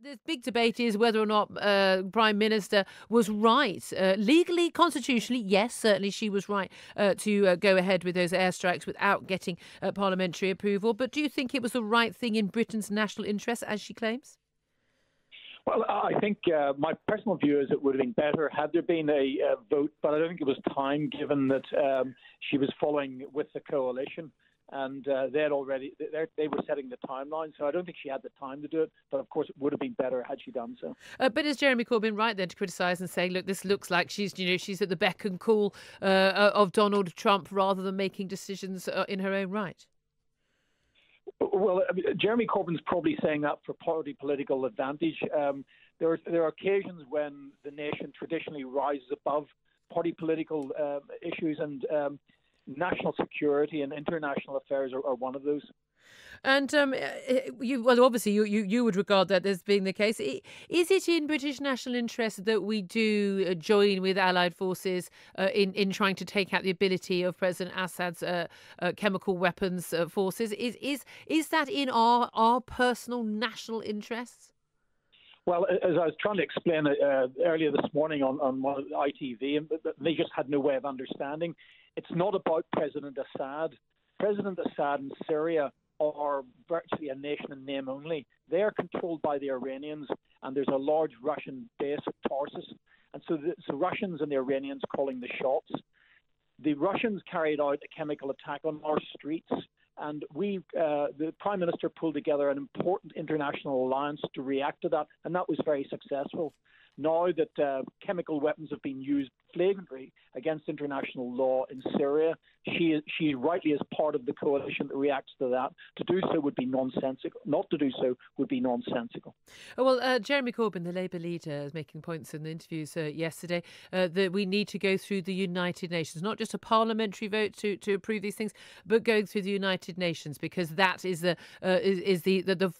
The big debate is whether or not Prime Minister was right. Legally, constitutionally, yes, certainly she was right to go ahead with those airstrikes without getting parliamentary approval. But do you think it was the right thing in Britain's national interest, as she claims? Well, I think my personal view is it would have been better had there been a vote, but I don't think it was time, given that she was following with the coalition. And they were setting the timeline, so I don't think she had the time to do it. But of course, it would have been better had she done so. But is Jeremy Corbyn right then to criticise and say, look, this looks like she's at the beck and call of Donald Trump rather than making decisions in her own right? Well, I mean, Jeremy Corbyn's probably saying that for party political advantage. There are occasions when the nation traditionally rises above party political issues, and national security and international affairs are one of those. And obviously you would regard that as being the case. Is it in British national interest that we do join with allied forces in trying to take out the ability of President Assad's chemical weapons forces? Is that in our personal national interests? Well, as I was trying to explain earlier this morning on ITV, and they just had no way of understanding, it's not about President Assad. President Assad in Syria are virtually a nation in name only. They are controlled by the Iranians, and there's a large Russian base at Tarsus. And so the Russians and the Iranians calling the shots. The Russians carried out a chemical attack on our streets, and the Prime Minister pulled together an important international alliance to react to that, and that was very successful. Now that chemical weapons have been used flagrantly against international law in Syria, she rightly is part of the coalition that reacts to that. To do so would be nonsensical. Not to do so would be nonsensical. Oh, well, Jeremy Corbyn, the Labour leader, is making points in the interviews yesterday that we need to go through the United Nations, not just a parliamentary vote to approve these things, but going through the United Nations, because that is the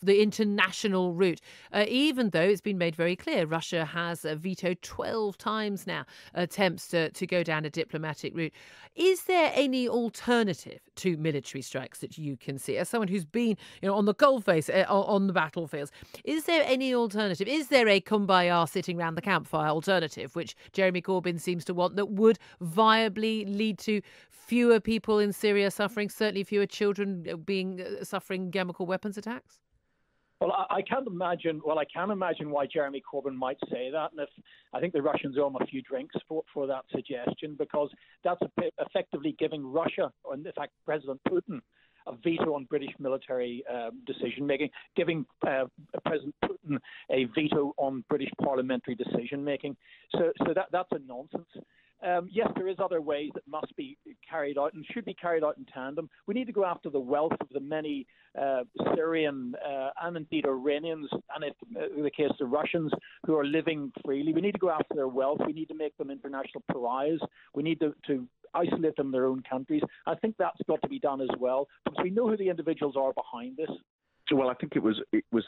international route. Even though it's been made very clear, Russia has vetoed 12 times now attempts to go down a diplomatic route. Is there any alternative to military strikes that you can see? As someone who's been on the coalface, on the battlefields, is there any alternative? Is there a kumbaya sitting round the campfire alternative, which Jeremy Corbyn seems to want, that would viably lead to fewer people in Syria suffering, certainly fewer children suffering chemical weapons attacks? Well, I can't imagine. Well, I can imagine why Jeremy Corbyn might say that, and I think the Russians owe him a few drinks for that suggestion, because that's effectively giving Russia, or in fact President Putin, a veto on British military decision making, giving President Putin a veto on British parliamentary decision making. So that's a nonsense. Yes, there is other ways that must be carried out and should be carried out in tandem. We need to go after the wealth of the many Syrian and indeed Iranians, and in the case of Russians, who are living freely. We need to go after their wealth. We need to make them international pariahs. We need to isolate them in their own countries. I think that's got to be done as well, because we know who the individuals are behind this. Well, I think it was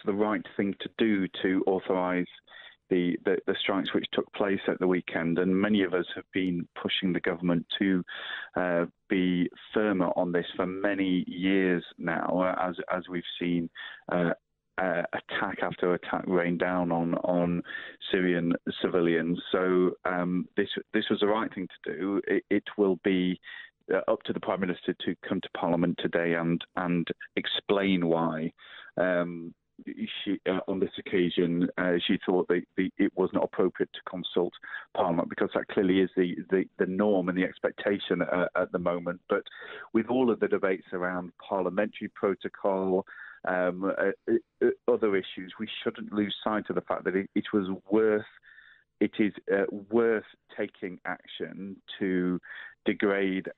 the right thing to do to authorise the strikes which took place at the weekend, and many of us have been pushing the government to be firmer on this for many years now, as we've seen attack after attack rain down on Syrian civilians. So this was the right thing to do. It will be up to the Prime Minister to come to Parliament today and explain why. She, on this occasion, she thought that it was not appropriate to consult Parliament, because that clearly is the norm and the expectation at the moment. But with all of the debates around parliamentary protocol, other issues, we shouldn't lose sight of the fact that it is worth taking action to degrade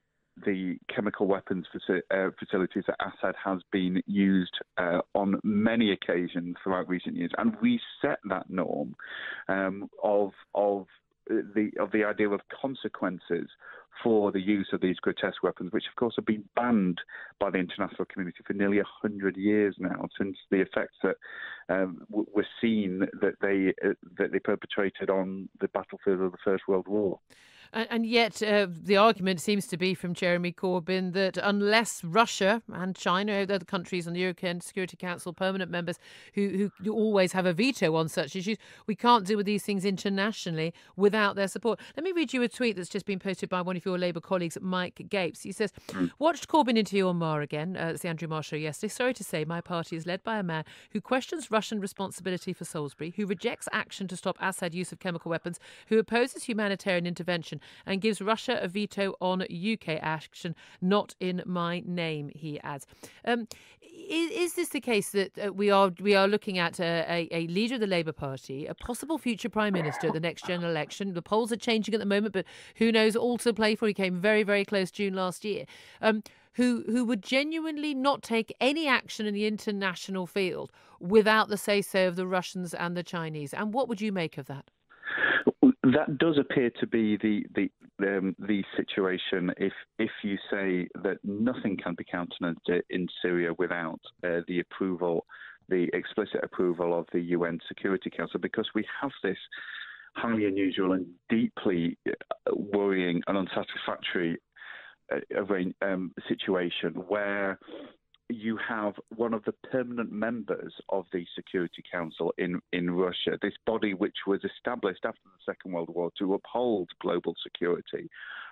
the chemical weapons facilities that Assad has been used on many occasions throughout recent years, and we set that norm of the idea of consequences for the use of these grotesque weapons, which of course have been banned by the international community for nearly 100 years now, since the effects that were seen that they perpetrated on the battlefield of the First World War. And yet the argument seems to be from Jeremy Corbyn that unless Russia and China, other countries on the European Security Council, permanent members who always have a veto on such issues, we can't deal with these things internationally without their support. Let me read you a tweet that's just been posted by one of your Labour colleagues, Mike Gapes. He says, watched Corbyn interview on Marr again. It's the Andrew Marr show yesterday. Sorry to say, my party is led by a man who questions Russian responsibility for Salisbury, who rejects action to stop Assad use of chemical weapons, who opposes humanitarian intervention and gives Russia a veto on UK action, not in my name, he adds. Is this the case that we are looking at a leader of the Labour Party, a possible future Prime Minister at the next general election? The polls are changing at the moment, but who knows, all to play for. He came very, very close June last year. Who would genuinely not take any action in the international field without the say-so of the Russians and the Chinese. And what would you make of that? That does appear to be the situation. If you say that nothing can be countenanced in Syria without the explicit approval of the UN Security Council, because we have this highly unusual and deeply worrying and unsatisfactory situation where you have one of the permanent members of the Security Council in Russia, this body which was established after the Second World War to uphold global security,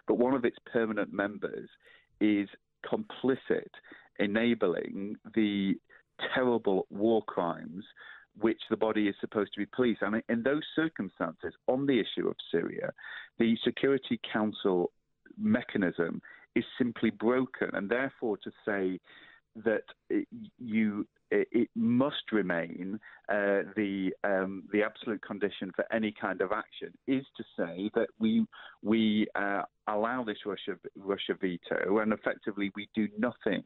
but one of its permanent members is complicit, enabling the terrible war crimes which the body is supposed to be policing. And in those circumstances, on the issue of Syria, the Security Council mechanism is simply broken, and therefore to say that it must remain the absolute condition for any kind of action is to say that we allow this Russia veto, and effectively we do nothing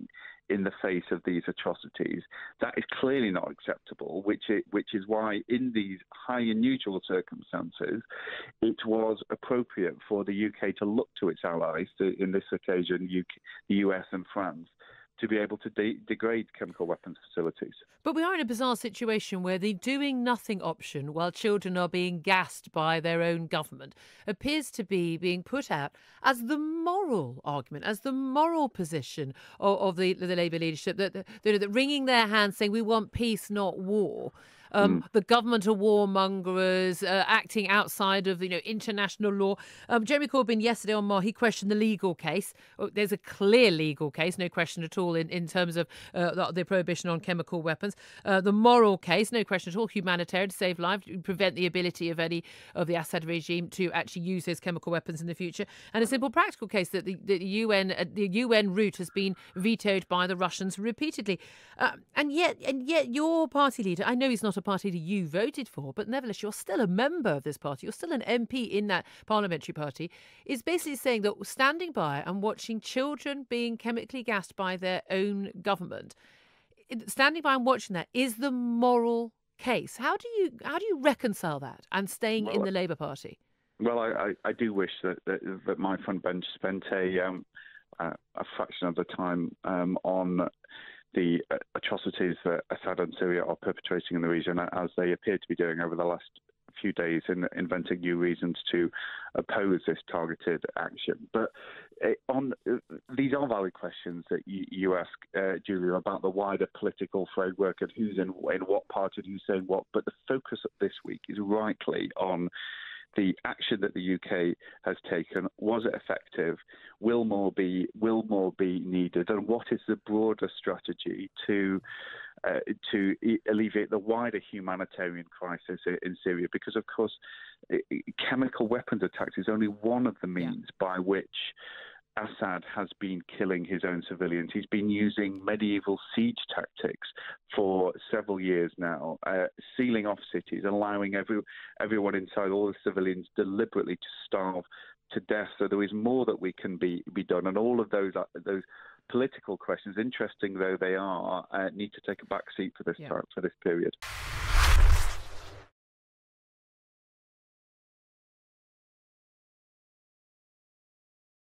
in the face of these atrocities. That is clearly not acceptable, which is why in these high unusual circumstances it was appropriate for the UK to look to its allies, in this occasion the US and France, to be able to degrade chemical weapons facilities. But we are in a bizarre situation where the doing nothing option while children are being gassed by their own government appears to be being put out as the moral argument, as the moral position of the Labour leadership, that wringing their hands saying we want peace, not war. The government are warmongers, acting outside of international law. Jeremy Corbyn yesterday on Marr, he questioned the legal case. There's a clear legal case, no question at all, in terms of the prohibition on chemical weapons. The moral case, no question at all, humanitarian, to save lives, prevent the ability of any of the Assad regime to actually use those chemical weapons in the future. And a simple practical case that the UN route has been vetoed by the Russians repeatedly. And yet your party leader, I know he's not a party that you voted for, but nevertheless you're still a member of this party, you're still an MP in that parliamentary party, is basically saying that standing by and watching children being chemically gassed by their own government, standing by and watching that is the moral case. How do you reconcile that and staying in the Labour Party? Well, I do wish that my front bench spent a fraction of the time on the atrocities that Assad and Syria are perpetrating in the region, as they appear to be doing over the last few days, in inventing new reasons to oppose this targeted action. But these are valid questions that you ask, Julia, about the wider political framework and who's in what party and who's saying what. But the focus of this week is rightly on the action that the UK has taken. Was it effective? Will more be needed? And what is the broader strategy to alleviate the wider humanitarian crisis in Syria? Because, of course, chemical weapons attacks is only one of the means by which Assad has been killing his own civilians. He's been using medieval siege tactics for several years now, sealing off cities, allowing everyone inside, all the civilians, deliberately to starve to death. So there is more that we can be done, and all of those political questions, interesting though they are, need to take a back seat for this time, for this period.